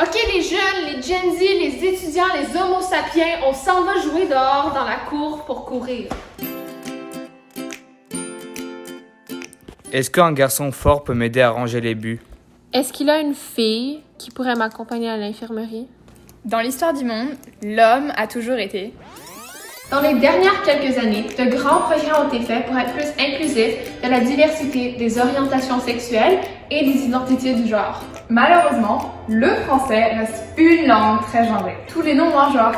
Ok les jeunes, les Gen Z, les étudiants, les homo sapiens, on s'en va jouer dehors dans la cour pour courir. Est-ce qu'un garçon fort peut m'aider à ranger les buts? Est-ce qu'il a une fille qui pourrait m'accompagner à l'infirmerie? Dans l'histoire du monde, l'homme a toujours été. Dans les dernières quelques années, de grands progrès ont été faits pour être plus inclusifs de la diversité des orientations sexuelles et des identités du genre. Malheureusement, le français reste une langue très genrée. Tous les noms ont un genre.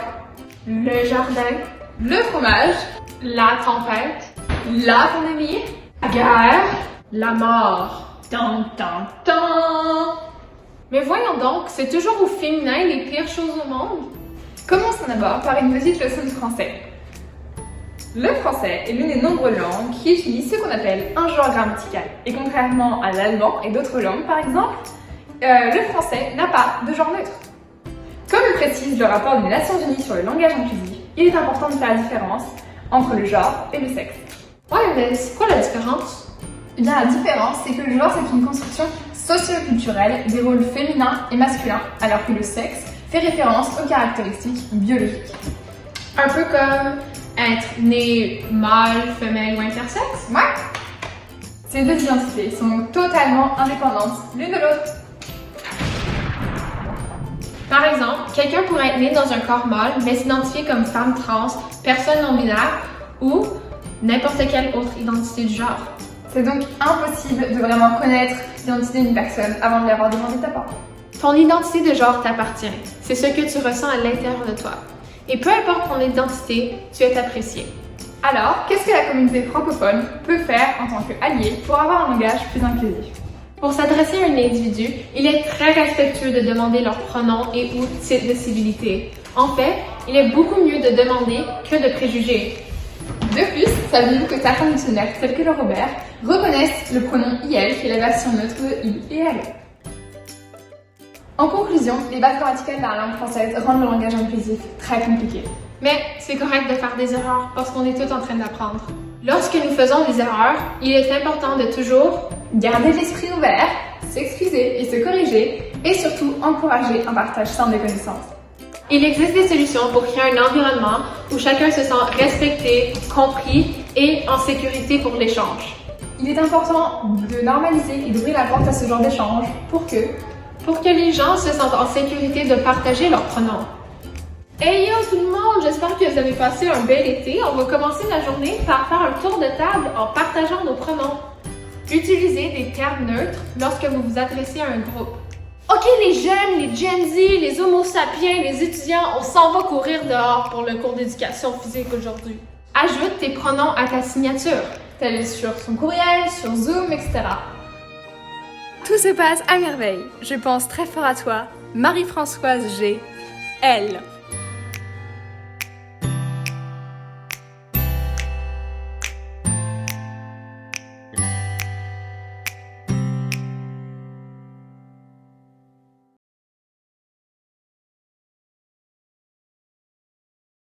Le jardin, Le fromage, la tempête, la pandémie, la guerre, la mort. tan tan tan. Mais voyons donc, c'est toujours au féminin les pires choses au monde. Commençons d'abord par une petite leçon de français. Le français est l'une des nombreuses langues qui utilise ce qu'on appelle un genre grammatical. Et contrairement à l'allemand et d'autres langues par exemple, le français n'a pas de genre neutre. Comme le précise le rapport des Nations Unies sur le langage inclusif, il est important de faire la différence entre le genre et le sexe. Ouais, mais c'est quoi la différence? Eh bien, la différence, c'est que le genre, c'est une construction socio-culturelle des rôles féminins et masculins, alors que le sexe fait référence aux caractéristiques biologiques. Un peu comme être né mâle, femelle ou intersexe? Ouais. Ces deux identités sont totalement indépendantes l'une de l'autre. Par exemple, quelqu'un pourrait être né dans un corps mâle, mais s'identifier comme femme trans, personne non-binaire ou n'importe quelle autre identité du genre. C'est donc impossible de vraiment connaître l'identité d'une personne avant de lui avoir demandé ta part. Ton identité de genre t'appartient. C'est ce que tu ressens à l'intérieur de toi. Et peu importe ton identité, tu es apprécié. Alors, qu'est-ce que la communauté francophone peut faire en tant qu'allié pour avoir un langage plus inclusif? Pour s'adresser à un individu, il est très respectueux de demander leurs pronoms et ou titre de civilité. En fait, il est beaucoup mieux de demander que de préjuger. De plus, saviez-vous que certains dictionnaires, tels que le Robert, reconnaissent le pronom IL, qui est la version neutre de il et elle? En conclusion, les bases grammaticales de la langue française rendent le langage inclusif très compliqué. Mais c'est correct de faire des erreurs parce qu'on est tous en train d'apprendre. Lorsque nous faisons des erreurs, il est important de toujours garder l'esprit ouvert, s'excuser et se corriger, et surtout encourager un partage sain des connaissances. Il existe des solutions pour créer un environnement où chacun se sent respecté, compris et en sécurité pour l'échange. Il est important de normaliser et d'ouvrir la porte à ce genre d'échange pour que les gens se sentent en sécurité de partager leurs pronoms. Hey yo tout le monde, j'espère que vous avez passé un bel été. On va commencer la journée par faire un tour de table en partageant nos pronoms. Utilisez des termes neutres lorsque vous vous adressez à un groupe. Ok les jeunes, les Gen Z, les homo sapiens, les étudiants, on s'en va courir dehors pour le cours d'éducation physique aujourd'hui. Ajoute tes pronoms à ta signature, tel sur son courriel, sur Zoom, etc. Tout se passe à merveille. Je pense très fort à toi, Marie-Françoise G. Elle.